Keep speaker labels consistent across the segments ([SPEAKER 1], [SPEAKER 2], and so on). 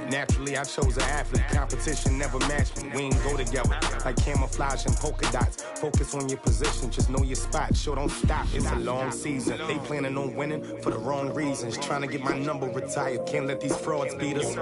[SPEAKER 1] Naturally, I chose an athlete. Competition never matched me. We ain't go together like camouflage and polka dots. Focus on your position, just know your spot. Sure, don't stop. It's a long season. They planning on winning for the wrong reasons. Trying to get my number retired. Can't let these frauds beat us.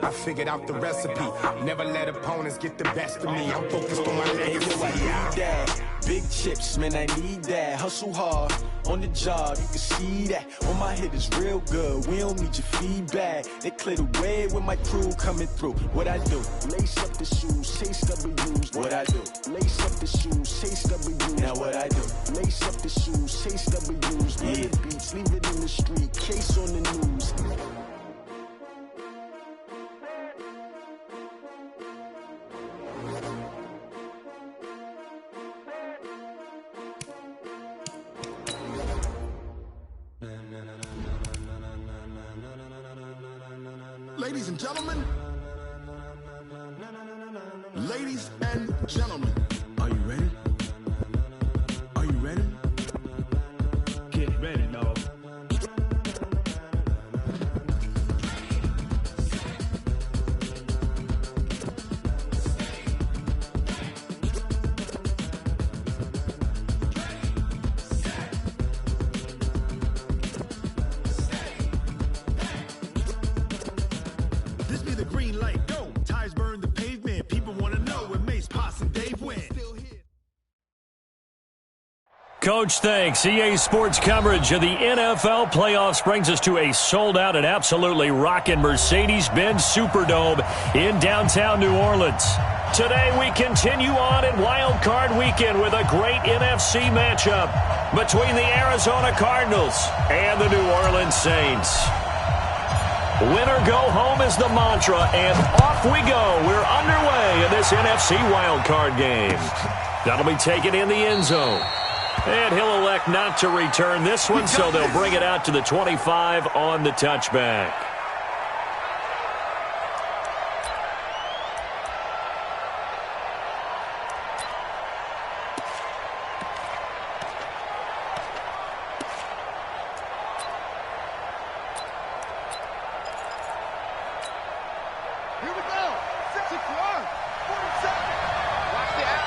[SPEAKER 1] I figured out the recipe. Never let opponents get the best of me. I'm focused on my legacy.
[SPEAKER 2] Big chips, man, I need that. Hustle hard on the job, you can see that. On my head is real good, we don't need your feedback. They clear the way with my crew coming through. What I do? Lace up the shoes, chase W's. What I do? Lace up the shoes, chase W's. Now what I do? Lace up the shoes, chase W's. Yeah. Beats, leave it in the street, case on the news.
[SPEAKER 3] Ladies and gentlemen, ladies and gentlemen, are you ready? Are you ready? Get ready, dog.
[SPEAKER 4] Coach, thanks. EA Sports coverage of the NFL playoffs brings us to a sold-out and absolutely rocking Mercedes-Benz Superdome in downtown New Orleans. Today we continue on in Wild Card Weekend with a great NFC matchup between the Arizona Cardinals and the New Orleans Saints. Win or go home is the mantra, and off we go. We're underway in this NFC Wild Card game. That'll be taken in the end zone. And he'll elect not to return this one, so they'll bring it out to the 25 on the touchback.
[SPEAKER 5] Here we go. 61, 47. Watch the out.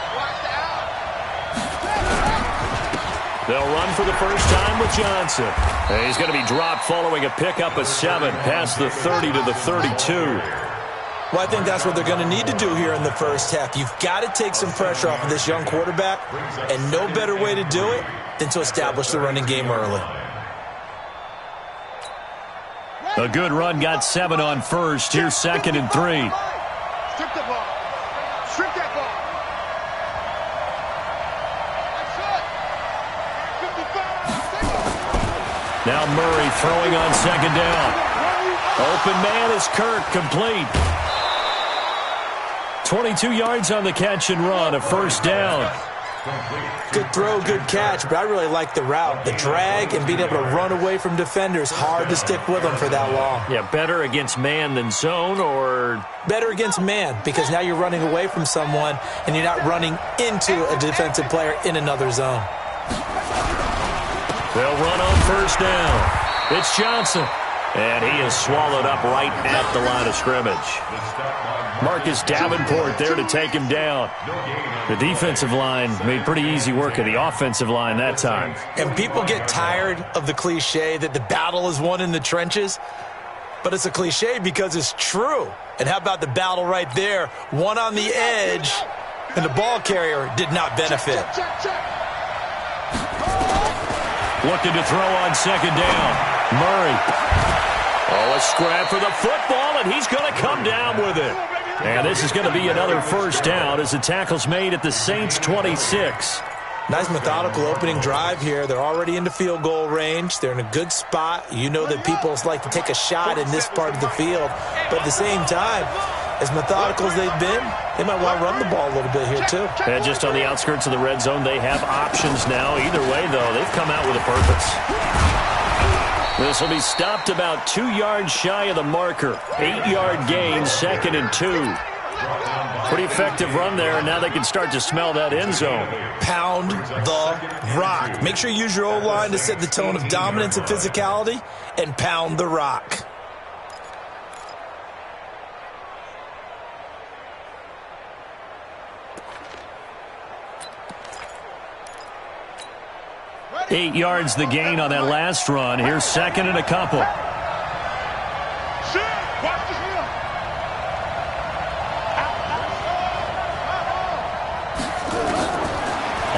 [SPEAKER 4] They'll run for the first time with Johnson. And he's going to be dropped following a pickup of 7 past the 30 to the 32.
[SPEAKER 6] Well, I think that's what they're going to need to do here in the first half. You've got to take some pressure off of this young quarterback, and no better way to do it than to establish the running game early.
[SPEAKER 4] A good run got 7 on first. Here's 2nd and 3.
[SPEAKER 5] Strip the ball. Strip that ball.
[SPEAKER 4] Now Murray throwing on 2nd down. Open man is Kirk, complete. 22 yards on the catch and run, a first down.
[SPEAKER 6] Good throw, good catch, but I really like the route. The drag and being able to run away from defenders, hard to stick with them for that long.
[SPEAKER 4] Yeah, better against man than zone, or?
[SPEAKER 6] Better against man, because now you're running away from someone and you're not running into a defensive player in another zone.
[SPEAKER 4] They'll run on first down. It's Johnson. And he is swallowed up right at the line of scrimmage. Marcus Davenport there to take him down. The defensive line made pretty easy work of the offensive line that time.
[SPEAKER 6] And people get tired of the cliche that the battle is won in the trenches. But it's a cliche because it's true. And how about the battle right there? One on the edge, and the ball carrier did not benefit.
[SPEAKER 4] Looking to throw on 2nd down. Murray. Oh, a scrap for the football, and he's going to come down with it. And this is going to be another first down as the tackle's made at the Saints' 26.
[SPEAKER 6] Nice methodical opening drive here. They're already into field goal range. They're in a good spot. You know that people like to take a shot in this part of the field. But at the same time, as methodical as they've been, they might want to run the ball a little bit here too.
[SPEAKER 4] And just on the outskirts of the red zone, they have options now. Either way, though, they've come out with a purpose. This will be stopped about 2 yards shy of the marker. 8-yard gain, 2nd and 2. Pretty effective run there, and now they can start to smell that end zone.
[SPEAKER 6] Pound the rock. Make sure you use your O-line to set the tone of dominance and physicality, and pound the rock.
[SPEAKER 4] 8 yards the gain on that last run. Here's second and a couple.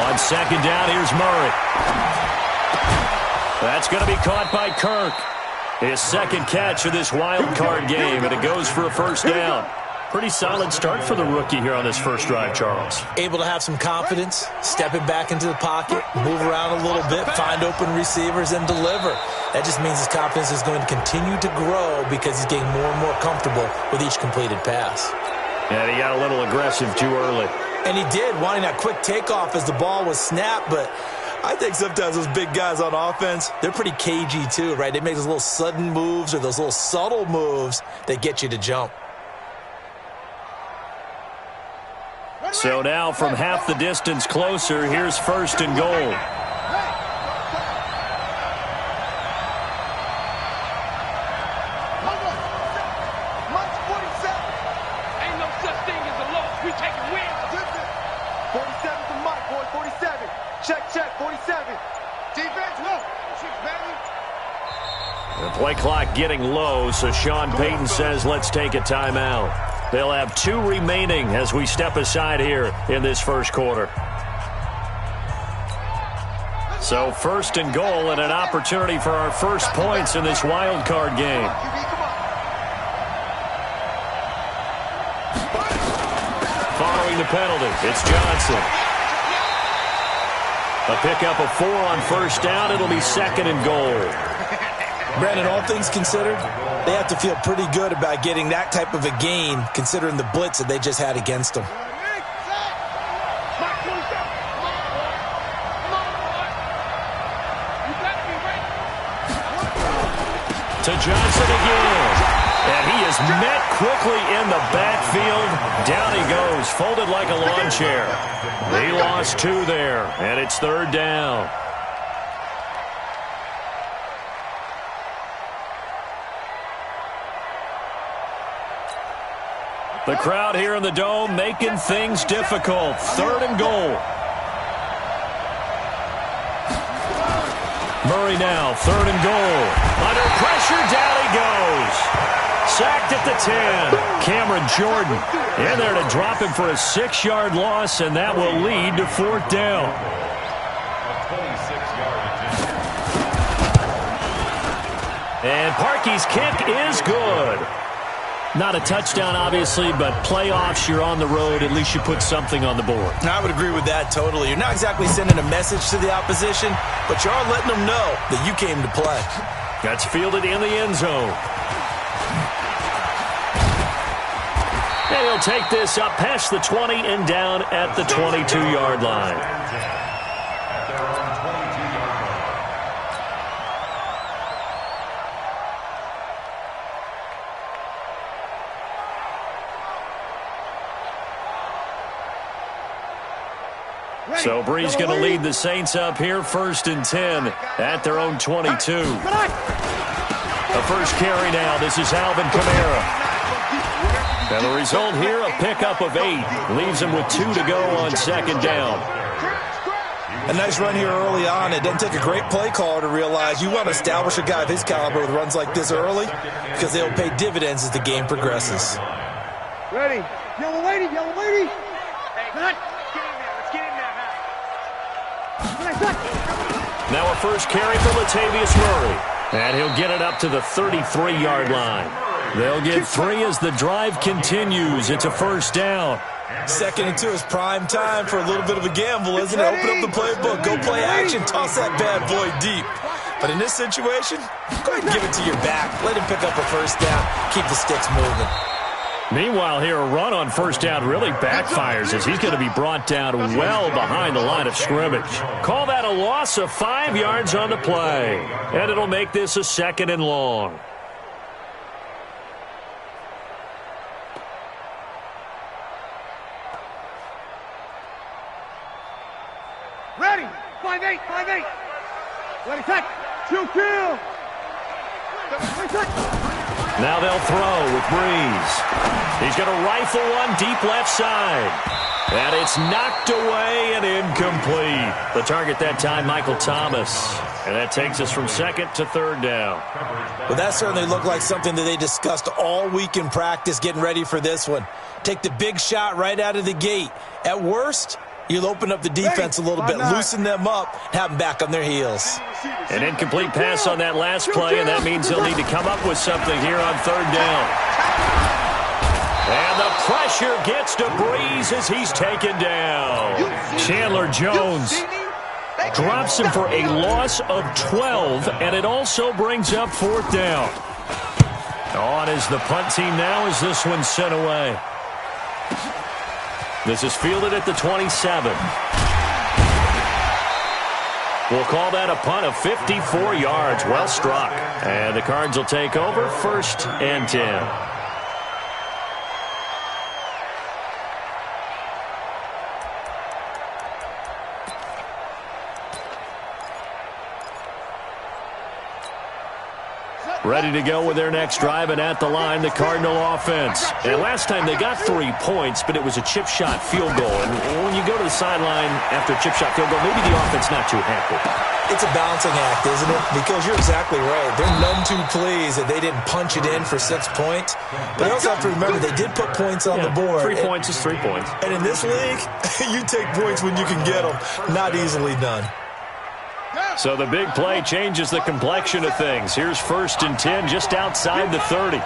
[SPEAKER 4] On second down, here's Murray. That's going to be caught by Kirk. His second catch of this wild card game, and it goes for a first down. Pretty solid start for the rookie here on this first drive, Charles.
[SPEAKER 6] Able to have some confidence, stepping back into the pocket, move around a little bit, find open receivers, and deliver. That just means his confidence is going to continue to grow because he's getting more and more comfortable with each completed pass.
[SPEAKER 4] And he got a little aggressive too early.
[SPEAKER 6] And he did, wanting that quick takeoff as the ball was snapped, but I think sometimes those big guys on offense, they're pretty cagey too, right? They make those little sudden moves or those little subtle moves that get you to jump.
[SPEAKER 4] So now from half the distance closer, here's first and goal. The play clock getting low, so Sean Payton says let's take a timeout. They'll have 2 remaining as we step aside here in this first quarter. So first and goal and an opportunity for our first points in this wild card game. Following the penalty, it's Johnson. A pickup of 4 on first down. It'll be second and goal.
[SPEAKER 6] Brandon, all things considered, they have to feel pretty good about getting that type of a gain considering the blitz that they just had against them.
[SPEAKER 4] To Johnson again. And he is met quickly in the backfield. Down he goes, folded like a lawn chair. They lost 2 there, and it's third down. The crowd here in the Dome making things difficult. Third and goal. Murray now, third and goal. Under pressure, down he goes. Sacked at the 10. Cameron Jordan in there to drop him for a 6-yard loss, and that will lead to fourth down. And Parkey's kick is good. Not a touchdown, obviously, but playoffs, you're on the road. At least you put something on the board.
[SPEAKER 6] I would agree with that totally. You're not exactly sending a message to the opposition, but you are letting them know that you came to play.
[SPEAKER 4] That's fielded in the end zone. And he'll take this up past the 20 and down at the 22-yard line. So Bree's going to lead the Saints up here, first and 10 at their own 22. The first carry now. This is Alvin Kamara. And the result here, a pickup of 8. Leaves him with 2 to go on second down.
[SPEAKER 6] A nice run here early on. It doesn't take a great play caller to realize you want to establish a guy of his caliber with runs like this early because they'll pay dividends as the game progresses.
[SPEAKER 5] Ready. Yellow lady, yellow lady. Hey,
[SPEAKER 4] now a first carry for Latavius Murray. And he'll get it up to the 33-yard line. They'll get 3 as the drive continues. It's a first down.
[SPEAKER 6] Second and 2 is prime time for a little bit of a gamble, isn't it? Open up the playbook, go play action, toss that bad boy deep. But in this situation, go ahead and give it to your back. Let him pick up a first down. Keep the sticks moving.
[SPEAKER 4] Meanwhile, here a run on first down really backfires as he's going to be brought down well behind the line of scrimmage. Call that a loss of 5 yards on the play. And it'll make this a second and long.
[SPEAKER 5] Ready. 5-8, 5-8. Ready, set. 2 kill.
[SPEAKER 4] Now they'll throw with Breeze. He's going to rifle one deep left side. And it's knocked away and incomplete. The target that time, Michael Thomas. And that takes us from second to third down.
[SPEAKER 6] Well, that certainly looked like something that they discussed all week in practice getting ready for this one. Take the big shot right out of the gate. At worst, you'll open up the defense a little bit, loosen them up, have them back on their heels.
[SPEAKER 4] An incomplete pass on that last play, and that means he'll need to come up with something here on third down. And the pressure gets to Breeze as he's taken down. Chandler Jones drops him for a loss of 12, and it also brings up fourth down. On is the punt team now as this one's sent away. This is fielded at the 27. We'll call that a punt of 54 yards. Well struck. And the Cards will take over, 1st and 10. Ready to go with their next drive, and at the line, the Cardinal offense. And last time they got 3 points, but it was a chip shot field goal. And when you go to the sideline after a chip shot field goal, maybe the offense not too happy.
[SPEAKER 6] It's a balancing act, isn't it? Because you're exactly right. They're none too pleased that they didn't punch it in for 6 points. But I also have to remember they did put points on the board.
[SPEAKER 4] 3 points is 3 points.
[SPEAKER 6] And in this league, you take points when you can get them. Not easily done.
[SPEAKER 4] So the big play changes the complexion of things. Here's 1st and 10 just outside the 30.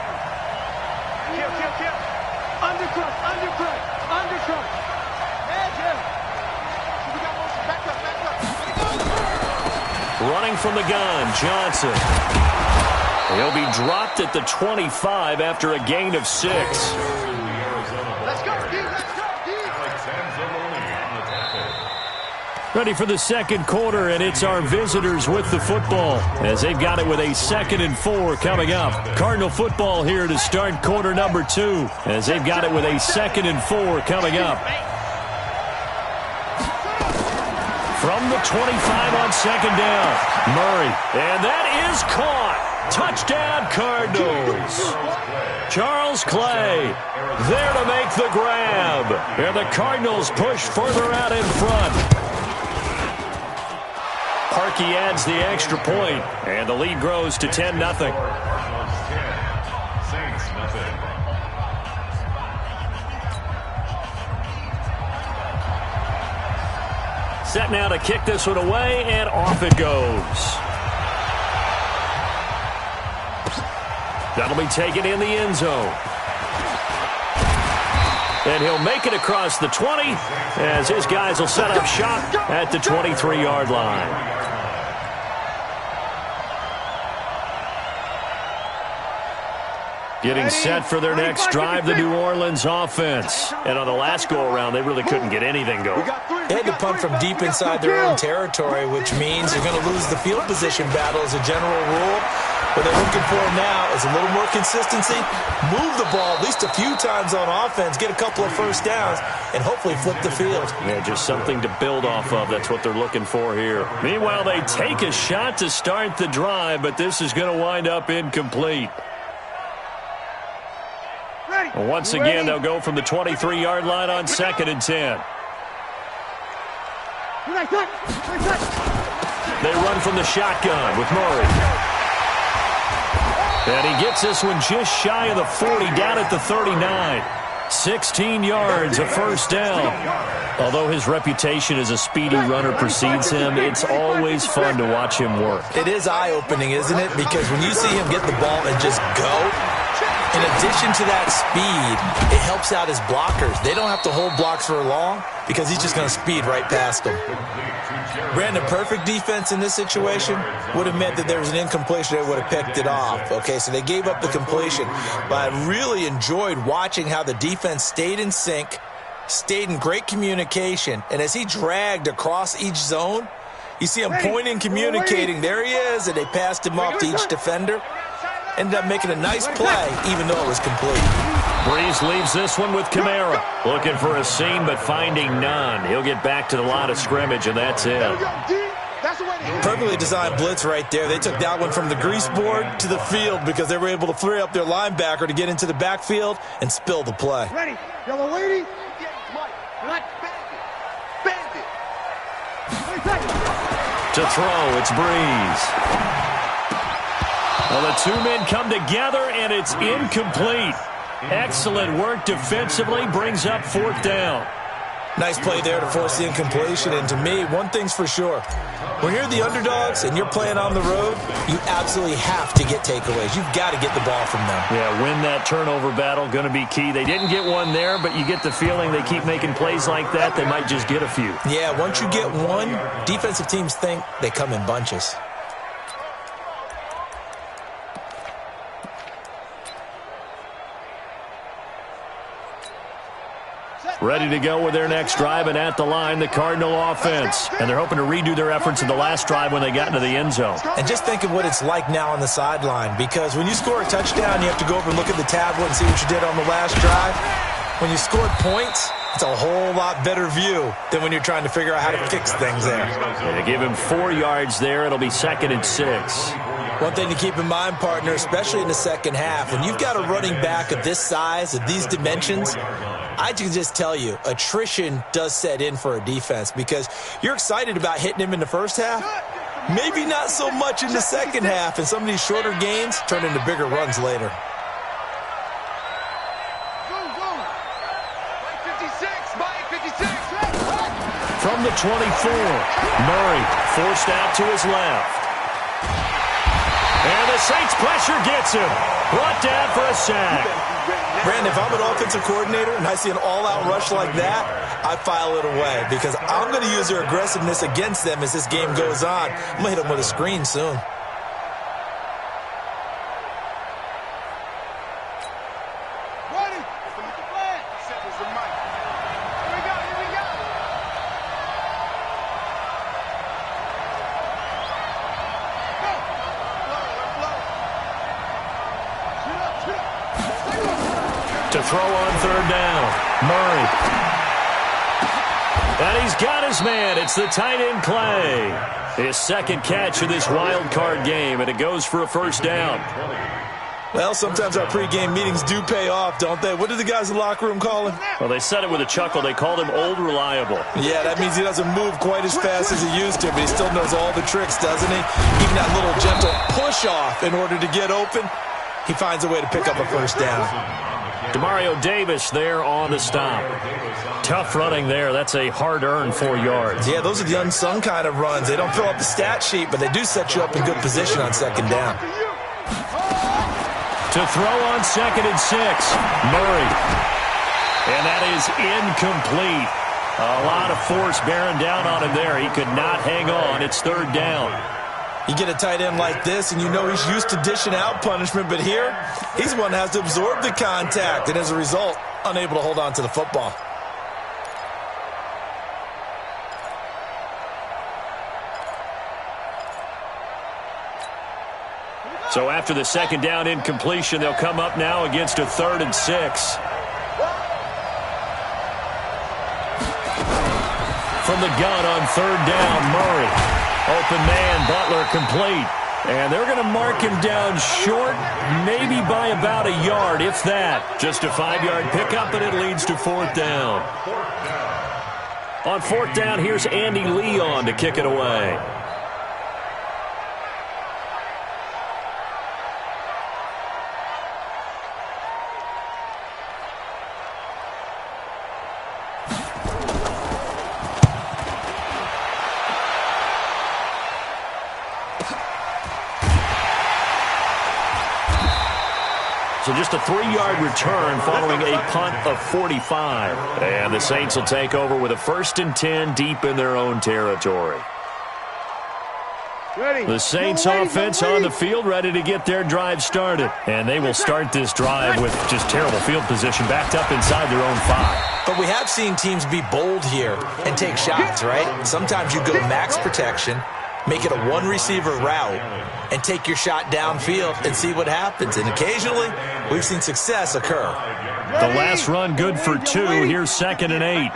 [SPEAKER 4] Running from the gun, Johnson. He'll be dropped at the 25 after a gain of 6. Ready for the second quarter, and it's our visitors with the football as they've got it with a 2nd and 4 coming up. Cardinal football here to start quarter number 2 as they've got it with a 2nd and 4 coming up. From the 25 on 2nd down, Murray, and that is caught. Touchdown, Cardinals. Charles Clay there to make the grab, and the Cardinals push further out in front. Parkey adds the extra point, and the lead grows to 10-0. Set now to kick this one away, and off it goes. That'll be taken in the end zone. And he'll make it across the 20 as his guys will set up shop at the 23-yard line. Getting set for their next drive, the New Orleans offense. And on the last go-around, they really couldn't get anything going.
[SPEAKER 6] They had to punt from deep inside their own territory, which means they're going to lose the field position battle as a general rule. What they're looking for now is a little more consistency, move the ball at least a few times on offense, get a couple of first downs, and hopefully flip the field.
[SPEAKER 4] Yeah, just something to build off of. That's what they're looking for here. Meanwhile, they take a shot to start the drive, but this is going to wind up incomplete. Once again, they'll go from the 23-yard line on 2nd and 10. They run from the shotgun with Murray. And he gets this one just shy of the 40, down at the 39. 16 yards, a first down. Although his reputation as a speedy runner precedes him, it's always fun to watch him work.
[SPEAKER 6] It is eye-opening, isn't it? Because when you see him get the ball and just go, in addition to that speed, it helps out his blockers. They don't have to hold blocks for long because he's just going to speed right past them. Brandon, perfect defense in this situation would have meant that there was an incompletion that would have picked it off. Okay, so they gave up the completion. But I really enjoyed watching how the defense stayed in sync, stayed in great communication, and as he dragged across each zone, you see him pointing, communicating. There he is, and they passed him off to each defender. Ended up making a nice play, even though it was complete.
[SPEAKER 4] Breeze leaves this one with Kamara. Looking for a seam, but finding none. He'll get back to the line of scrimmage, and that's it.
[SPEAKER 6] Perfectly designed blitz right there. They took that one from the grease board to the field because they were able to free up their linebacker to get into the backfield and spill the play.
[SPEAKER 5] Ready. Yellow lady.
[SPEAKER 4] To throw, it's Breeze. Well, the two men come together, and it's incomplete. Excellent work defensively, brings up 4th down.
[SPEAKER 6] Nice play there to force the incompletion. And to me, one thing's for sure. When you're the underdogs and you're playing on the road, you absolutely have to get takeaways. You've got to get the ball from them.
[SPEAKER 4] Yeah, win that turnover battle, going to be key. They didn't get one there, but you get the feeling they keep making plays like that, they might just get a few.
[SPEAKER 6] Yeah, once you get one, defensive teams think they come in bunches.
[SPEAKER 4] Ready to go with their next drive, and at the line, the Cardinal offense. And they're hoping to redo their efforts in the last drive when they got into the end zone.
[SPEAKER 6] And just think of what it's like now on the sideline, because when you score a touchdown, you have to go over and look at the tablet and see what you did on the last drive. When you scored points, it's a whole lot better view than when you're trying to figure out how to fix things there.
[SPEAKER 4] They give him 4 yards there. It'll be 2nd and 6.
[SPEAKER 6] One thing to keep in mind, partner, especially in the second half, when you've got a running back of this size, of these dimensions, I can just tell you, attrition does set in for a defense because you're excited about hitting him in the first half. Maybe not so much in the second half, and some of these shorter gains turn into bigger runs later.
[SPEAKER 4] From the 24, Murray forced out to his left. And the Saints pressure gets him. Brought down for a sack.
[SPEAKER 6] Brandon, if I'm an offensive coordinator and I see an all-out rush like that, I file it away because I'm going to use their aggressiveness against them as this game goes on. I'm going to hit them with a screen soon.
[SPEAKER 4] To throw on 3rd down, Murray. And he's got his man. It's the tight end Clay. His 2nd catch of this wild card game, and it goes for a 1st down.
[SPEAKER 6] Well, sometimes our pregame meetings do pay off, don't they? What did the guys in the locker room call him?
[SPEAKER 4] Well, they said it with a chuckle. They called him Old Reliable.
[SPEAKER 6] Yeah, that means he doesn't move quite as fast as he used to, but he still knows all the tricks, doesn't he? Even that little gentle push-off in order to get open, he finds a way to pick up a 1st down.
[SPEAKER 4] Demario Davis there on the stop. Tough running there. That's a hard-earned 4 yards.
[SPEAKER 6] Yeah, those are the unsung kind of runs. They don't fill up the stat sheet, but they do set you up in good position on 2nd down.
[SPEAKER 4] To throw on 2nd and 6, Murray. And that is incomplete. A lot of force bearing down on him there. He could not hang on. It's 3rd down.
[SPEAKER 6] You get a tight end like this, and you know he's used to dishing out punishment, but here, he's the one that has to absorb the contact, and as a result, unable to hold on to the football.
[SPEAKER 4] So after the 2nd down incompletion, they'll come up now against a 3rd and 6. From the gun on 3rd down, Murray. Open man, Butler complete. And they're going to mark him down short, maybe by about a yard, if that. Just a 5-yard pickup, and it leads to 4th down. On 4th down, here's Andy Leon to kick it away. So just a 3-yard return following a punt of 45. And the Saints will take over with a 1st and 10 deep in their own territory. The Saints offense on the field, ready to get their drive started. And they will start this drive with just terrible field position, backed up inside their own 5.
[SPEAKER 6] But we have seen teams be bold here and take shots, right? Sometimes you go max protection, make it a one-receiver route, and take your shot downfield and see what happens. And occasionally, we've seen success occur.
[SPEAKER 4] The last run good for 2. Here's 2nd and 8.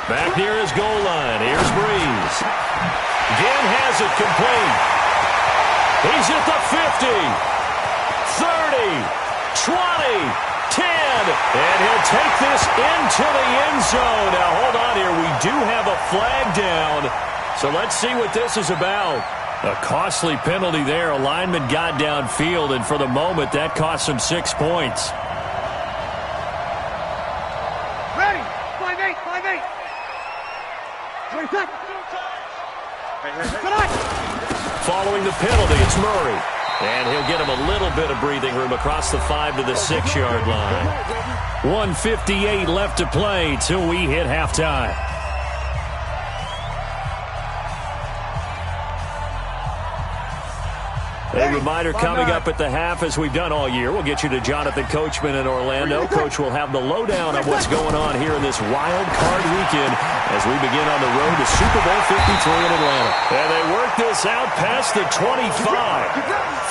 [SPEAKER 4] Back near his goal line. Here's Breeze. Again has it complete. He's at the 50, 30, 20, 10, and he'll take this into the end zone. Now, hold on here. We do have a flag down, so let's see what this is about. A costly penalty there. A lineman got downfield, and for the moment, that cost him 6 points.
[SPEAKER 5] Ready? 5-8, 5-8. 20 seconds.
[SPEAKER 4] Following the penalty, it's Murray. And he'll get him a little bit of breathing room across the 5 to the 6-yard line. 1:58 left to play till we hit halftime. A reminder coming up at the half, as we've done all year. We'll get you to Jonathan Coachman in Orlando. Coach will have the lowdown on what's going on here in this wild card weekend as we begin on the road to Super Bowl 53 in Atlanta. And they work this out past the 25.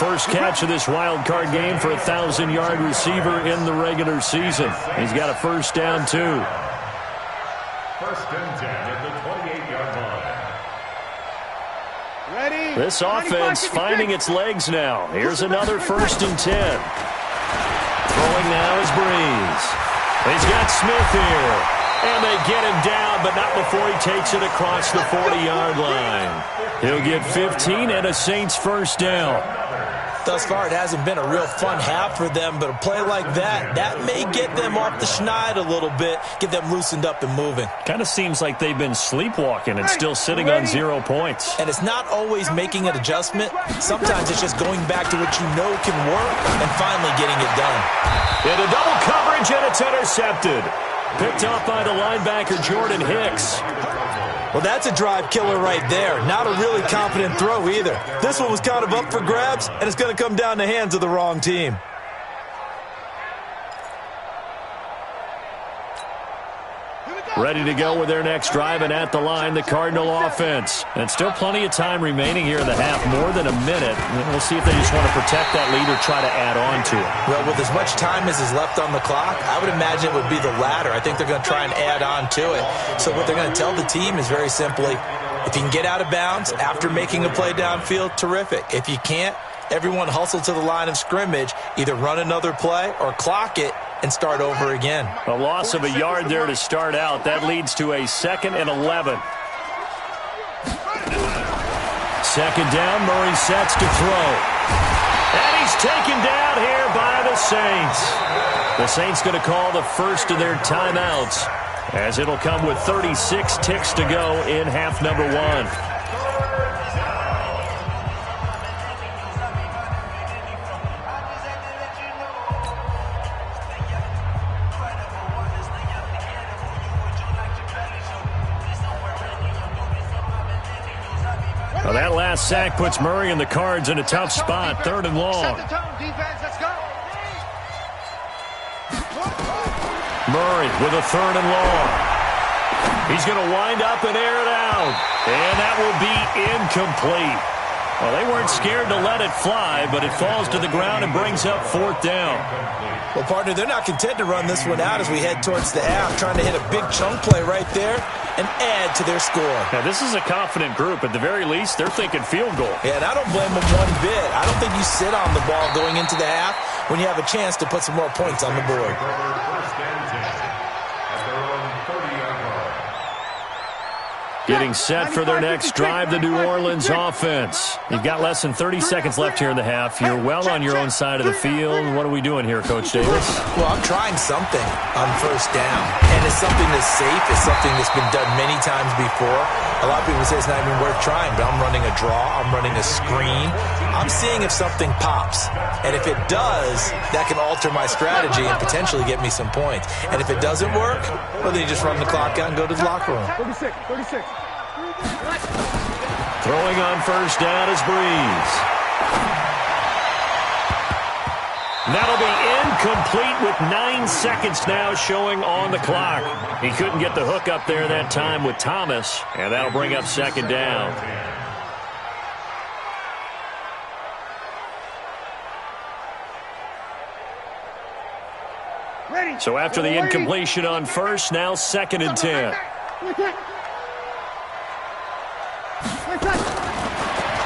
[SPEAKER 4] First catch of this wild card game for a 1,000-yard receiver in the regular season. He's got a first down, too.
[SPEAKER 7] First and 10 at the 28-yard line.
[SPEAKER 5] Ready?
[SPEAKER 4] This offense finding its legs now. Here's another first and 10. Throwing now is Breeze. He's got Smith here. And they get him down, but not before he takes it across the 40-yard line. He'll get 15 and a Saints first down.
[SPEAKER 6] Thus far, it hasn't been a real fun half for them, but a play like that may get them off the schneid a little bit, get them loosened up and moving.
[SPEAKER 4] Kind of seems like they've been sleepwalking and still sitting on 0 points.
[SPEAKER 6] And it's not always making an adjustment. Sometimes it's just going back to what you know can work and finally getting it done.
[SPEAKER 4] Into double coverage, and it's intercepted. Picked up by the linebacker, Jordan Hicks.
[SPEAKER 6] Well, that's a drive killer right there. Not a really confident throw either. This one was kind of up for grabs, and it's going to come down the hands of the wrong team.
[SPEAKER 4] Ready to go with their next drive, and at the line, the Cardinal offense. And still plenty of time remaining here in the half, more than a minute. And we'll see if they just want to protect that lead or try to add on to it.
[SPEAKER 6] Well, with as much time as is left on the clock, I would imagine it would be the latter. I think they're going to try and add on to it. So what they're going to tell the team is very simply, if you can get out of bounds after making a play downfield, terrific. If you can't, everyone hustle to the line of scrimmage, either run another play or clock it and start over again.
[SPEAKER 4] A loss of a yard there to start out. That leads to a 2nd and 11. Second down, Murray sets to throw. And he's taken down here by the Saints. The Saints going to call the first of their timeouts, as it'll come with 36 ticks to go in half number 1. Well, that last sack puts Murray and the Cards in a tough spot, 3rd and long. Murray with a 3rd and long. He's going to wind up and air it out. And that will be incomplete. Well, they weren't scared to let it fly, but it falls to the ground and brings up 4th down.
[SPEAKER 6] Well, partner, they're not content to run this one out as we head towards the half, trying to hit a big chunk play right there and add to their score.
[SPEAKER 4] Now, this is a confident group. At the very least, they're thinking field goal.
[SPEAKER 6] Yeah, and I don't blame them one bit. I don't think you sit on the ball going into the half when you have a chance to put some more points on the board.
[SPEAKER 4] Getting set for their next drive, the New Orleans offense. You've got less than 30 seconds left here in the half. You're well on your own side of the field. What are we doing here, Coach Davis?
[SPEAKER 6] Well, I'm trying something on first down. And it's something that's safe. It's something that's been done many times before. A lot of people say it's not even worth trying, but I'm running a draw. I'm running a screen. I'm seeing if something pops. And if it does, that can alter my strategy and potentially get me some points. And if it doesn't work, well, then you just run the clock out and go to the locker room.
[SPEAKER 5] 36.
[SPEAKER 4] Throwing on first down is Breeze. That'll be incomplete with 9 seconds now showing on the clock. He couldn't get the hook up there that time with Thomas, and that'll bring up 2nd down. So after the incompletion on first, now 2nd and 10.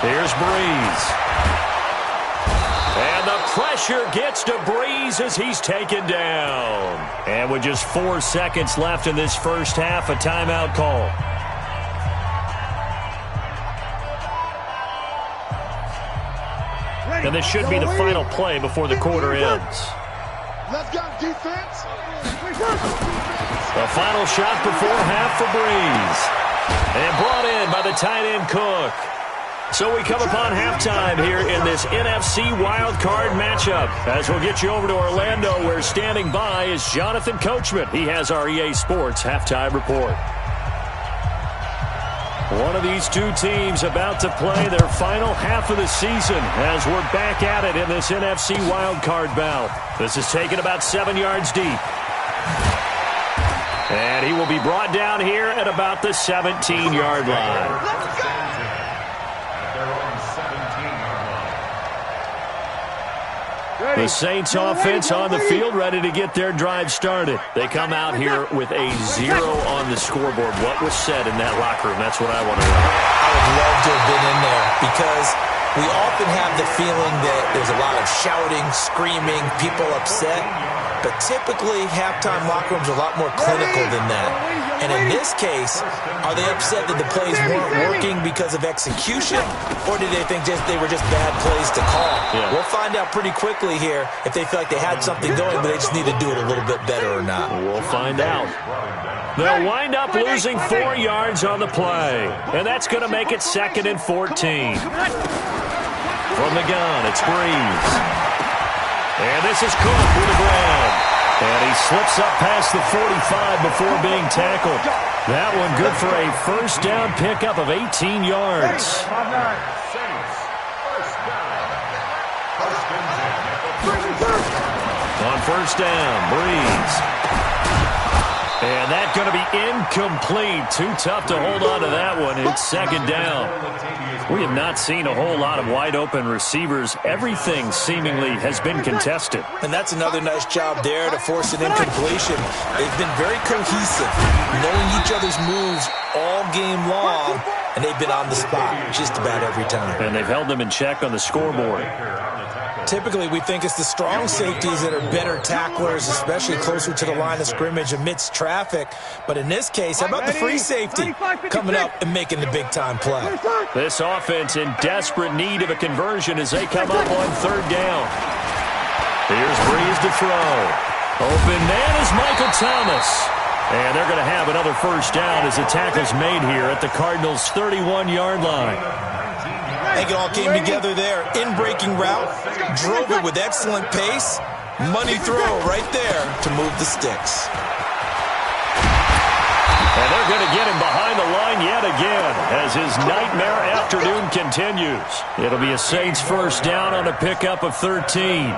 [SPEAKER 4] Here's Breeze. And the pressure gets to Breeze as he's taken down. And with just 4 seconds left in this first half, a timeout call. And this should be the final play before the quarter ends.
[SPEAKER 5] Let's go, defense.
[SPEAKER 4] The final shot before half for Breeze. And brought in by the tight end Cook. So we come upon halftime here in this NFC wildcard matchup. As we'll get you over to Orlando, where standing by is Jonathan Coachman. He has our EA Sports halftime report. One of these two teams about to play their final half of the season as we're back at it in this NFC wildcard bout. This is taken about 7 yards deep. And he will be brought down here at about the 17-yard line. The Saints offense on the field, ready to get their drive started. They come out here with a 0 on the scoreboard. What was said in that locker room? That's what I want to know.
[SPEAKER 6] I would love to have been in there because we often have the feeling that there's a lot of shouting, screaming, people upset. But typically, halftime locker rooms are a lot more clinical than that. And in this case, are they upset that the plays weren't working because of execution, or did they think they were just bad plays to call?
[SPEAKER 4] Yeah.
[SPEAKER 6] We'll find out pretty quickly here if they feel like they had something going, but they just need to do it a little bit better or not.
[SPEAKER 4] We'll find out. They'll wind up losing 4 yards on the play, and that's going to make it 2nd and 14. From the gun, it's Breeze. And this is Cook with the ground. And he slips up past the 45 before being tackled. That one good for a first down pickup of 18 yards. On first down, Breeze. And that's going to be incomplete. Too tough to hold on to that one. It's 2nd down. We have not seen a whole lot of wide-open receivers. Everything seemingly has been contested.
[SPEAKER 6] And that's another nice job there to force an incompletion. They've been very cohesive, knowing each other's moves all game long, and they've been on the spot just about every time.
[SPEAKER 4] And they've held them in check on the scoreboard.
[SPEAKER 6] Typically, we think it's the strong safeties that are better tacklers, especially closer to the line of scrimmage amidst traffic. But in this case, how about the free safety coming up and making the big-time play?
[SPEAKER 4] This offense in desperate need of a conversion as they come up on 3rd down. Here's Breeze to throw. Open man is Michael Thomas. And they're going to have another first down as the tackle's made here at the Cardinals' 31-yard line.
[SPEAKER 6] I think it all came together there. In-breaking route, drove it with excellent pace. Money throw right there to move the sticks.
[SPEAKER 4] And they're going to get him behind the line yet again as his nightmare afternoon continues. It'll be a Saints first down on a pickup of 13.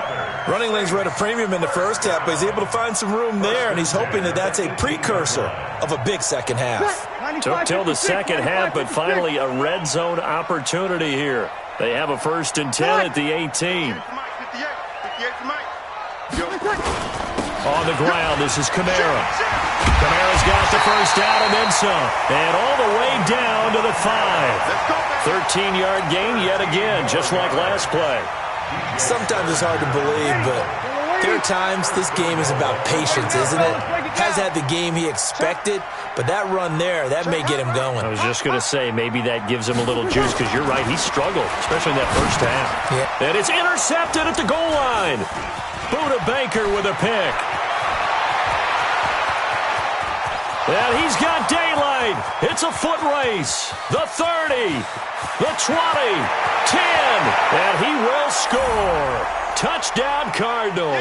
[SPEAKER 6] Running lanes were at a premium in the first half, but he's able to find some room there, and he's hoping that that's a precursor of a big second half.
[SPEAKER 4] Took till the second half, but finally a red zone opportunity here. They have a 1st and 10 at the 18. On the ground, this is Kamara. Kamara's got the first down and then some. And all the way down to the 5. 13-yard gain yet again, just like last play.
[SPEAKER 6] Sometimes it's hard to believe, but there are times this game is about patience, isn't it? Has had the game he expected, but that run there, that may get him going.
[SPEAKER 4] I was just going to say, maybe that gives him a little juice, because you're right, he struggled, especially in that first half.
[SPEAKER 6] Yeah.
[SPEAKER 4] And it's intercepted at the goal line. Buda Baker with a pick. And he's got daylight. It's a foot race. The 30, the 20, 10, and he will score. Touchdown, Cardinals.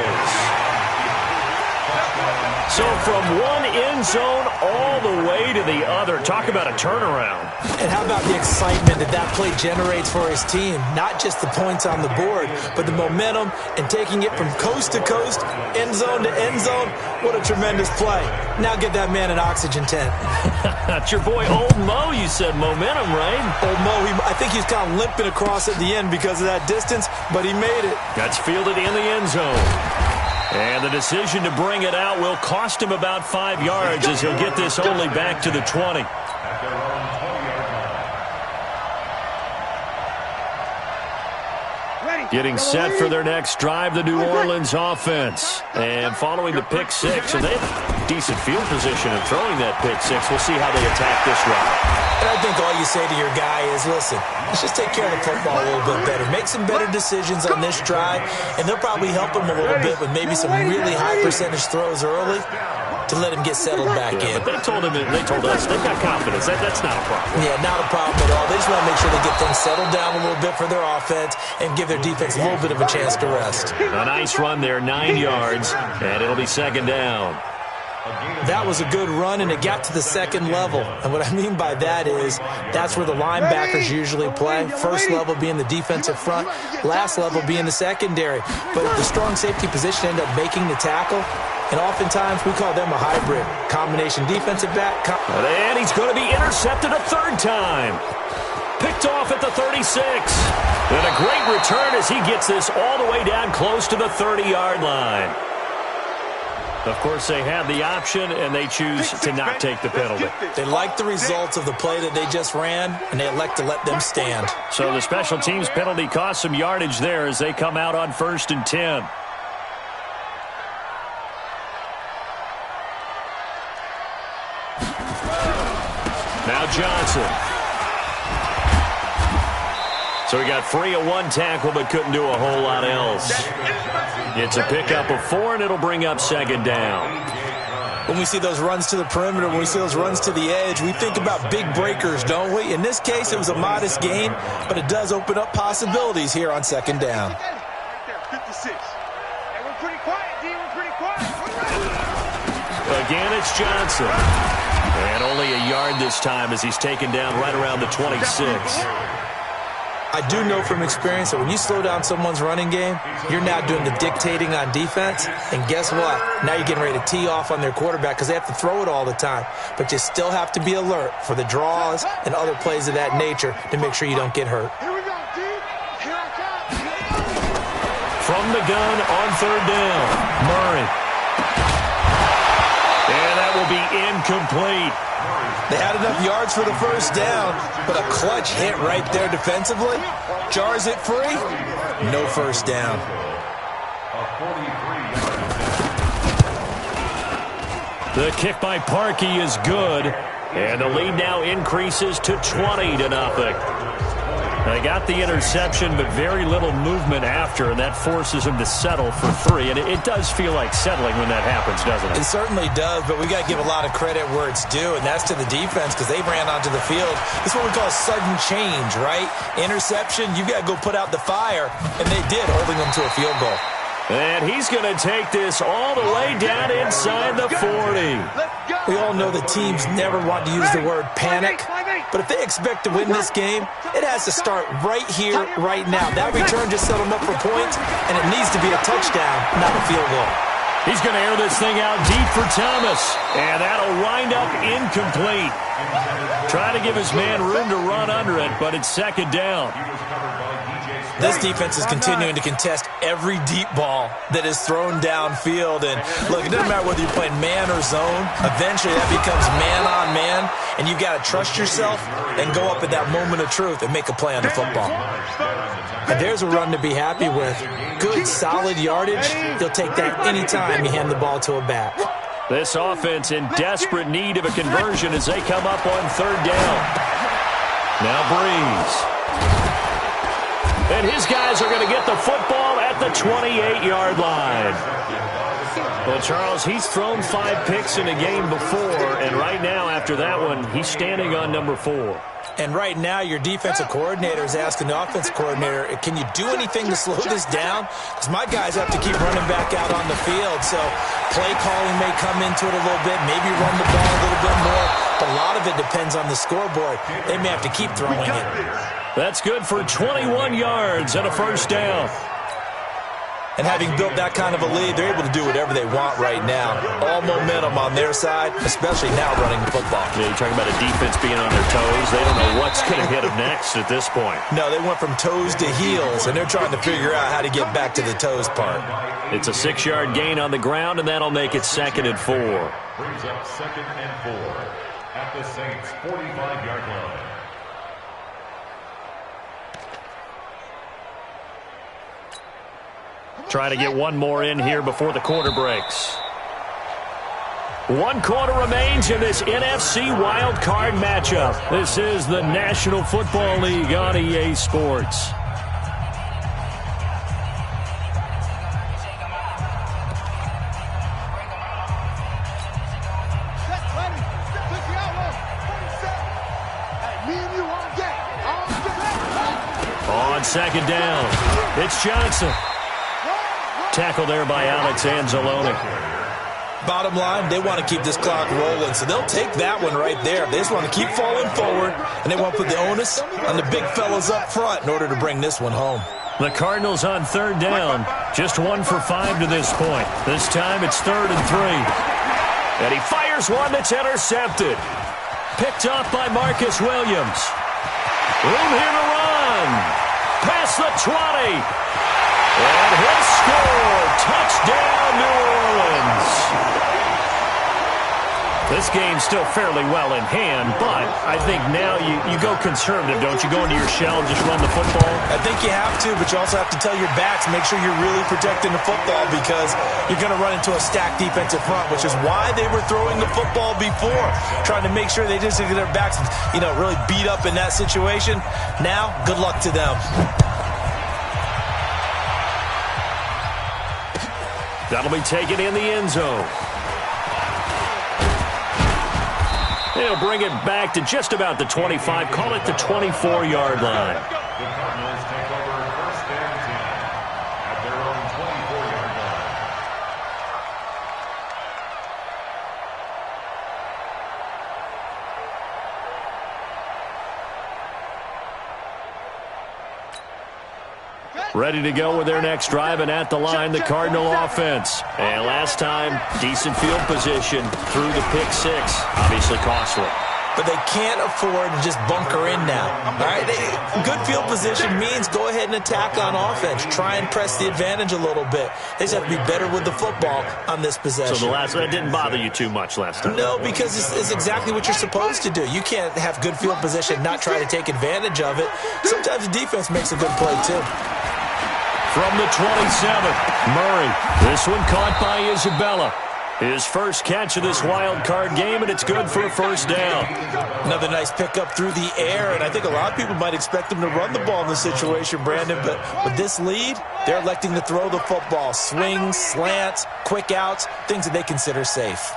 [SPEAKER 4] So from one end zone all the way to the other. Talk about a turnaround.
[SPEAKER 6] And how about the excitement that play generates for his team? Not just the points on the board, but the momentum and taking it from coast to coast, end zone to end zone. What a tremendous play. Now get that man an oxygen tent.
[SPEAKER 4] That's your boy Old Mo. You said momentum, right?
[SPEAKER 6] Old Mo, I think he's kind of limping across at the end because of that distance, but he made it.
[SPEAKER 4] That's fielded in the end zone. And the decision to bring it out will cost him about 5 yards as he'll get this only back to the 20.
[SPEAKER 7] At their own 20-yard line.
[SPEAKER 4] Getting set for their next drive, the New Orleans offense. And following the pick six, and they have decent field position in throwing that pick six. We'll see how they attack this drive.
[SPEAKER 6] And I think all you say to your guy is, listen, let's just take care of the football a little bit better. Make some better decisions on this drive, and they'll probably help him a little bit with maybe some really high percentage throws early to let him get settled back in.
[SPEAKER 4] But they told us they've got confidence. That's not a problem.
[SPEAKER 6] Yeah, not a problem at all. They just want to make sure they get things settled down a little bit for their offense and give their defense a little bit of a chance to rest.
[SPEAKER 4] A nice run there, 9 yards, and it'll be second down.
[SPEAKER 6] That was a good run, and it got to the second level. And what I mean by that is that's where the linebackers usually play. First level being the defensive front, last level being the secondary. But if the strong safety position ended up making the tackle, and oftentimes we call them a hybrid. Combination defensive back.
[SPEAKER 4] And he's going to be intercepted a third time. Picked off at the 36. And a great return as he gets this all the way down close to the 30-yard line. Of course, they have the option, and they choose to not take the penalty.
[SPEAKER 6] They like the results of the play that they just ran, and they elect to let them stand.
[SPEAKER 4] So the special teams penalty cost some yardage there as they come out on 1st and 10. Now Johnson. So he got free of one tackle but couldn't do a whole lot else. It's a pickup of 4, and it'll bring up second down.
[SPEAKER 6] When we see those runs to the perimeter, when we see those runs to the edge, we think about big breakers, don't we? In this case, it was a modest gain, but it does open up possibilities here on second down.
[SPEAKER 4] Again, it's Johnson. And only a yard this time as he's taken down right around the 26.
[SPEAKER 6] I do know from experience that when you slow down someone's running game, you're now doing the dictating on defense. And guess what? Now you're getting ready to tee off on their quarterback because they have to throw it all the time. But you still have to be alert for the draws and other plays of that nature to make sure you don't get hurt.
[SPEAKER 4] From the gun on third down, Murray. And that will be incomplete.
[SPEAKER 6] They had enough yards for the first down, but a clutch hit right there defensively. Jars it free. No first down.
[SPEAKER 4] The kick by Parkey is good, and the lead now increases to 20-0. They got the interception, but very little movement after, and that forces them to settle for 3. And it does feel like settling when that happens, doesn't it?
[SPEAKER 6] It certainly does, but we got to give a lot of credit where it's due, and that's to the defense because they ran onto the field. It's what we call a sudden change, right? Interception, you got to go put out the fire, and they did, holding them to a field goal.
[SPEAKER 4] And he's going to take this all the way down inside the 40.
[SPEAKER 6] We all know the teams never want to use the word panic, but if they expect to win this game, it has to start right here, right now. That return just set them up for points, and it needs to be a touchdown, not a field goal.
[SPEAKER 4] He's going to air this thing out deep for Thomas, and that'll wind up incomplete. Trying to give his man room to run under it, but it's second down.
[SPEAKER 6] This defense is continuing to contest every deep ball that is thrown downfield. And look, it doesn't matter whether you're playing man or zone. Eventually that becomes man on man, and you've got to trust yourself and go up at that moment of truth and make a play on the football. And there's a run to be happy with. Good, solid yardage. He'll take that anytime you hand the ball to a back.
[SPEAKER 4] This offense in desperate need of a conversion as they come up on third down. Now Breeze. And his guys are going to get the football at the 28-yard line. Well, Charles, he's thrown 5 picks in a game before, and right now, after that one, he's standing on number 4.
[SPEAKER 6] And right now, your defensive coordinator is asking the offensive coordinator, can you do anything to slow this down? Because my guys have to keep running back out on the field. So play calling may come into it a little bit, maybe run the ball a little bit more. But a lot of it depends on the scoreboard. They may have to keep throwing it.
[SPEAKER 4] That's good for 21 yards and a first down.
[SPEAKER 6] And having built that kind of a lead, they're able to do whatever they want right now. All momentum on their side, especially now running the football.
[SPEAKER 4] Yeah, you're talking about a defense being on their toes. They don't know what's going to hit them next at this point.
[SPEAKER 6] No, they went from toes to heels, and they're trying to figure out how to get back to the toes part.
[SPEAKER 4] It's a 6-yard gain on the ground, and that'll make it 2nd and 4.
[SPEAKER 7] Brings up 2nd and 4 at the Saints' 45-yard line.
[SPEAKER 4] Trying to get one more in here before the quarter breaks. 1 quarter remains in this NFC Wild Card matchup. This is the National Football League on EA Sports. On 2nd down, it's Johnson. Tackle there by Alex Anzalone.
[SPEAKER 6] Bottom line, they want to keep this clock rolling, so they'll take that one right there. They just want to keep falling forward, and they want to put the onus on the big fellas up front in order to bring this one home.
[SPEAKER 4] The Cardinals on 3rd down, just 1 for 5 to this point. This time it's 3rd and 3. And he fires one that's intercepted. Picked off by Marcus Williams. Room here to run. Past the 20. And he'll score. Touchdown, New Orleans. This game's still fairly well in hand, but I think now you go conservative, don't you? Go into your shell and just run the football?
[SPEAKER 6] I think you have to, but you also have to tell your backs, make sure you're really protecting the football because you're going to run into a stacked defensive front, which is why they were throwing the football before, trying to make sure they just get their backs, really beat up in that situation. Now, good luck to them.
[SPEAKER 4] That'll be taken in the end zone. They'll bring it back to just about the 25. Call it the 24-yard line.
[SPEAKER 7] The Cardinals take over 1st and 10 at their own 24-yard line.
[SPEAKER 4] Ready to go with their next drive, and at the line, the Cardinal offense. And last time, decent field position through the pick 6. Obviously costly.
[SPEAKER 6] But they can't afford to just bunker in now. All right, good field position means go ahead and attack on offense. Try and press the advantage a little bit. They just have to be better with the football on this possession.
[SPEAKER 4] So that didn't bother you too much last time?
[SPEAKER 6] No, because it's exactly what you're supposed to do. You can't have good field position, not try to take advantage of it. Sometimes the defense makes a good play, too.
[SPEAKER 4] From the 27, Murray. This one caught by Isabella. His first catch of this wild card game, and it's good for a 1st down.
[SPEAKER 6] Another nice pickup through the air, and I think a lot of people might expect them to run the ball in this situation, Brandon, but with this lead, they're electing to throw the football. Swings, slants, quick outs, things that they consider safe.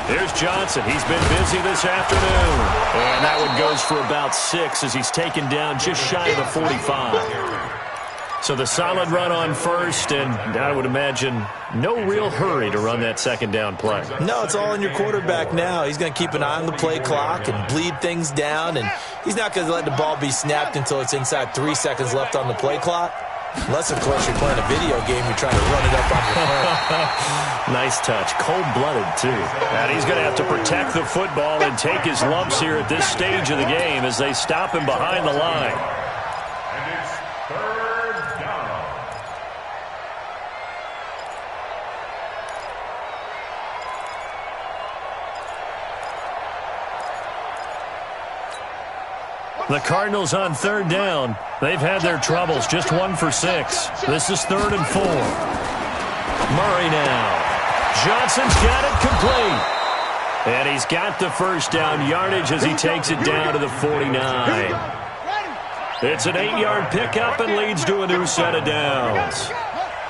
[SPEAKER 4] Here's Johnson. He's been busy this afternoon. And that one goes for about 6 as he's taken down just shy of the 45. So the solid run on 1st, and I would imagine no real hurry to run that 2nd down play.
[SPEAKER 6] No, it's all in your quarterback now. He's going to keep an eye on the play clock and bleed things down, and he's not going to let the ball be snapped until it's inside 3 seconds left on the play clock. Unless, of course, you're playing a video game, you're trying to run it up on your phone.
[SPEAKER 4] Nice touch. Cold-blooded, too. And he's going to have to protect the football and take his lumps here at this stage of the game as they stop him behind the line.
[SPEAKER 7] And it's 3rd down.
[SPEAKER 4] The Cardinals on 3rd down. They've had their troubles. Just 1 for 6. This is 3rd and 4. Murray now. Johnson's got it complete. And he's got the 1st down yardage as he takes it down to the 49. It's an 8-yard pickup and leads to a new set of downs.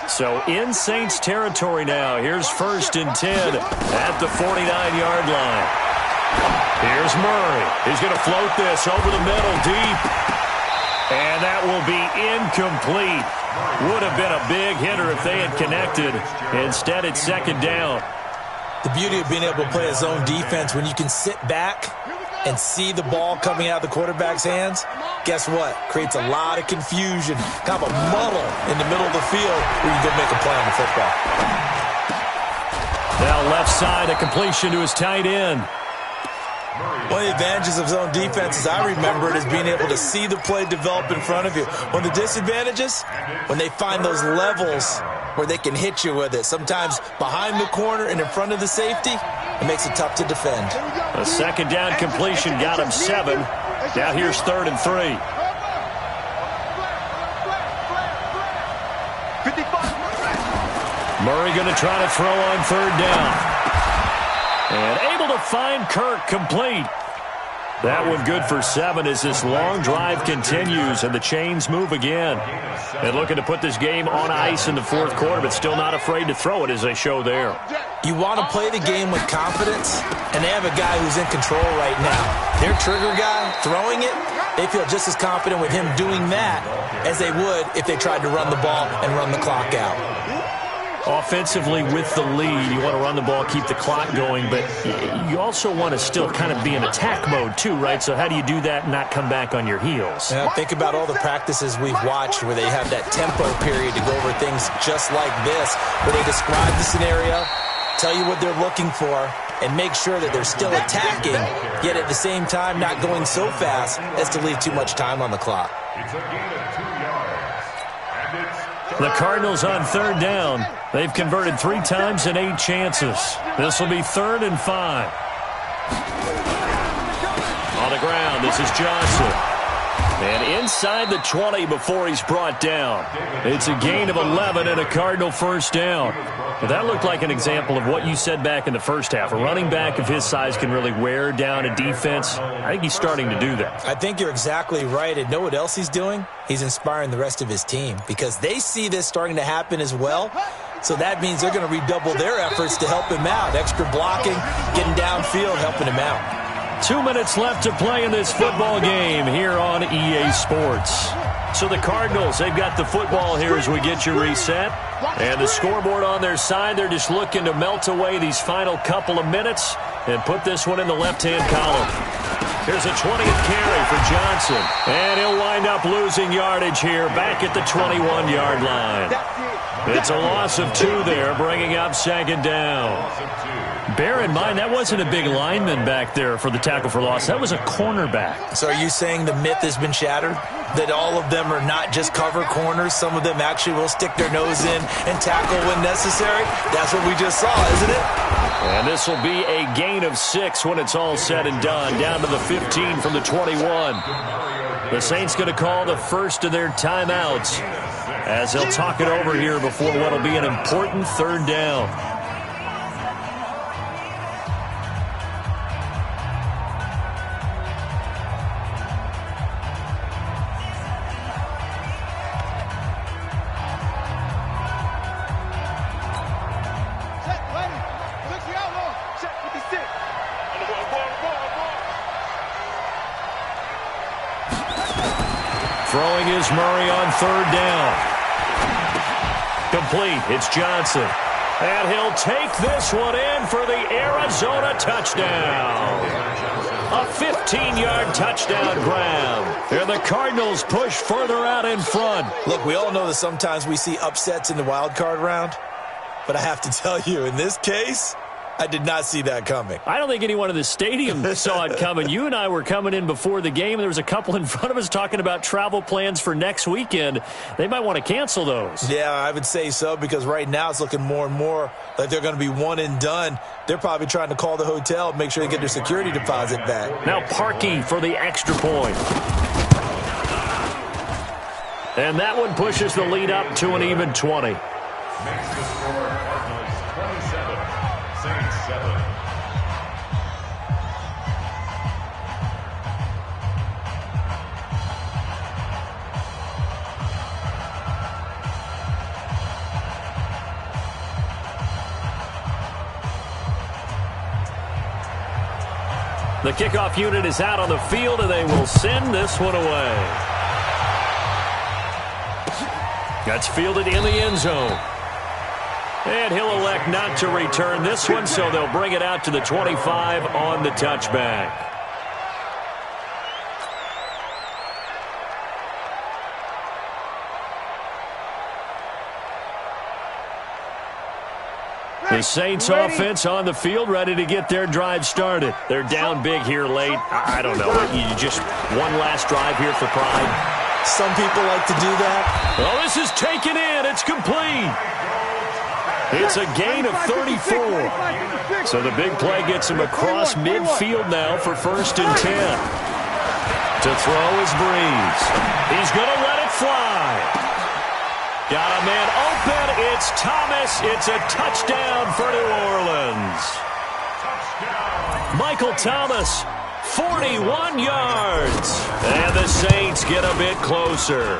[SPEAKER 4] So in Saints territory now. Here's 1st and 10 at the 49-yard line. Here's Murray. He's going to float this over the middle deep. And that will be incomplete. Would have been a big hitter if they had connected. Instead, it's 2nd down.
[SPEAKER 6] The beauty of being able to play a zone defense when you can sit back and see the ball coming out of the quarterback's hands guess what? Creates a lot of confusion, kind of a muddle in the middle of the field where you go make a play on the football.
[SPEAKER 4] Now left side, a completion to his tight end.
[SPEAKER 6] One of the advantages of zone defense, as I remember it, is being able to see the play develop in front of you. One of the disadvantages, when they find those levels where they can hit you with it, sometimes behind the corner and in front of the safety, it makes it tough to defend.
[SPEAKER 4] A second down completion got him 7. Now here's 3rd and 3.
[SPEAKER 5] 55.
[SPEAKER 4] Murray going to try to throw on 3rd down. And able to find Kirk complete. That one good for 7 as this long drive continues and the chains move again. And looking to put this game on ice in the 4th quarter, but still not afraid to throw it as they show there.
[SPEAKER 6] You want to play the game with confidence, and they have a guy who's in control right now. Their trigger guy throwing it, they feel just as confident with him doing that as they would if they tried to run the ball and run the clock out.
[SPEAKER 4] Offensively with the lead, you want to run the ball, keep the clock going, but you also want to still kind of be in attack mode too, right? So how do you do that and not come back on your heels?
[SPEAKER 6] Yeah, think about all the practices we've watched where they have that tempo period to go over things just like this, where they describe the scenario, tell you what they're looking for, and make sure that they're still attacking, yet at the same time not going so fast as to leave too much time on the clock.
[SPEAKER 7] It's a gain of 2 yards. And it's
[SPEAKER 4] The Cardinals on 3rd down. They've converted 3 times in 8 chances. This will be 3rd and 5. On the ground, this is Johnson. And inside the 20 before he's brought down. It's a gain of 11 and a Cardinal 1st down. But that looked like an example of what you said back in the first half. A running back of his size can really wear down a defense. I think he's starting to do that.
[SPEAKER 6] I think you're exactly right. And know what else he's doing? He's inspiring the rest of his team because they see this starting to happen as well. So that means they're going to redouble their efforts to help him out. Extra blocking, getting downfield, helping him out.
[SPEAKER 4] 2 minutes left to play in this football game here on EA Sports. So the Cardinals, they've got the football here as we get you reset. And the scoreboard on their side, they're just looking to melt away these final couple of minutes and put this one in the left-hand column. Here's a 20th carry for Johnson. And he'll wind up losing yardage here back at the 21-yard line. It's a loss of 2 there, bringing up 2nd down. Bear in mind, that wasn't a big lineman back there for the tackle for loss. That was a cornerback.
[SPEAKER 6] So are you saying the myth has been shattered? That all of them are not just cover corners? Some of them actually will stick their nose in and tackle when necessary? That's what we just saw, isn't it?
[SPEAKER 4] And this will be a gain of 6 when it's all said and done. Down to the 15 from the 21. The Saints going to call the first of their timeouts as they'll talk it over here before what will be an important 3rd down. Throwing is Murray on 3rd down. Complete. It's Johnson. And he'll take this one in for the Arizona touchdown. A 15-yard touchdown grab. And the Cardinals push further out in front.
[SPEAKER 6] Look, we all know that sometimes we see upsets in the wild card round. But I have to tell you, in this case, I did not see that coming.
[SPEAKER 4] I don't think anyone in the stadium saw it coming. You and I were coming in before the game. There was a couple in front of us talking about travel plans for next weekend. They might want to cancel those.
[SPEAKER 6] Yeah, I would say so because right now it's looking more and more like they're going to be one and done. They're probably trying to call the hotel, make sure they get their security deposit back.
[SPEAKER 4] Now Parkey for the extra point. And that one pushes the lead up to an even 20.
[SPEAKER 7] makes the score Cardinals 27, Saints 7.
[SPEAKER 4] The kickoff unit is out on the field, and they will send this one away. That's fielded in the end zone. And he'll elect not to return this one, so they'll bring it out to the 25 on the touchback. The Saints offense on the field, ready to get their drive started. They're down big here late. I don't know. You just one last drive here for pride.
[SPEAKER 6] Some people like to do that.
[SPEAKER 4] Oh, this is taken in. It's complete. It's a gain of 34. So the big play gets him across midfield now for 1st and 10. To throw is Breeze. He's going to let it fly. Got a man open. It's Thomas. It's a touchdown for New Orleans. Michael Thomas, 41 yards. And the Saints get a bit closer.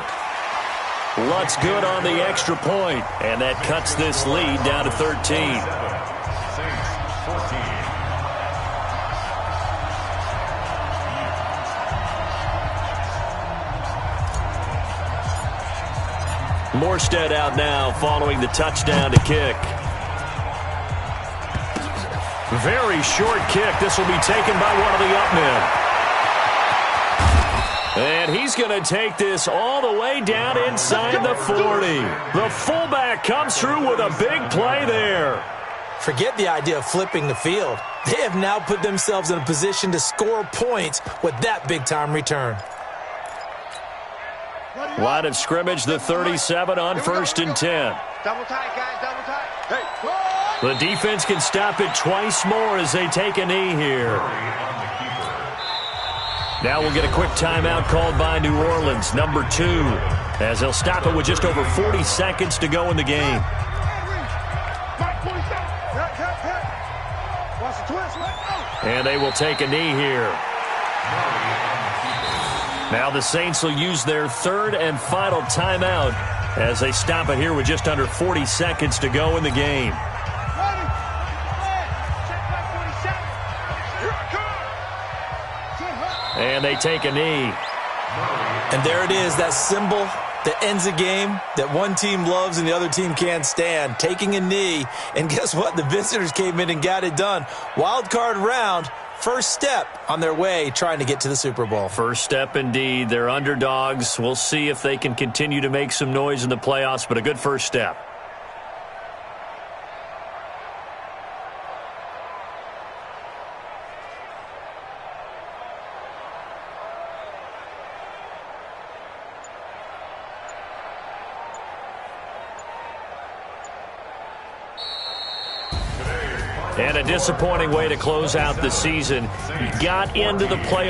[SPEAKER 4] Lutz good on the extra point, and that cuts this lead down to 13.
[SPEAKER 7] Saints 14.
[SPEAKER 4] Morstead out now following the touchdown to kick. Very short kick. This will be taken by one of the up men. And he's going to take this all the way down inside the 40. The fullback comes through with a big play there.
[SPEAKER 6] Forget the idea of flipping the field. They have now put themselves in a position to score points with that big-time return.
[SPEAKER 4] Line of scrimmage, the 37 on 1st and 10.
[SPEAKER 5] Double tight, guys, double tight.
[SPEAKER 4] The defense can stop it twice more as they take a knee here. Now we'll get a quick timeout called by New Orleans, number 2, as they'll stop it with just over 40 seconds to go in the game. And they will take a knee here. Now the Saints will use their 3rd and final timeout as they stop it here with just under 40 seconds to go in the game. And they take a knee.
[SPEAKER 6] And there it is, that symbol that ends a game that one team loves and the other team can't stand. Taking a knee. And guess what? The visitors came in and got it done. Wild card round. First step on their way trying to get to the Super Bowl.
[SPEAKER 4] First step indeed. They're underdogs. We'll see if they can continue to make some noise in the playoffs, but a good first step. And a disappointing way to close out the season. Got into the playoffs.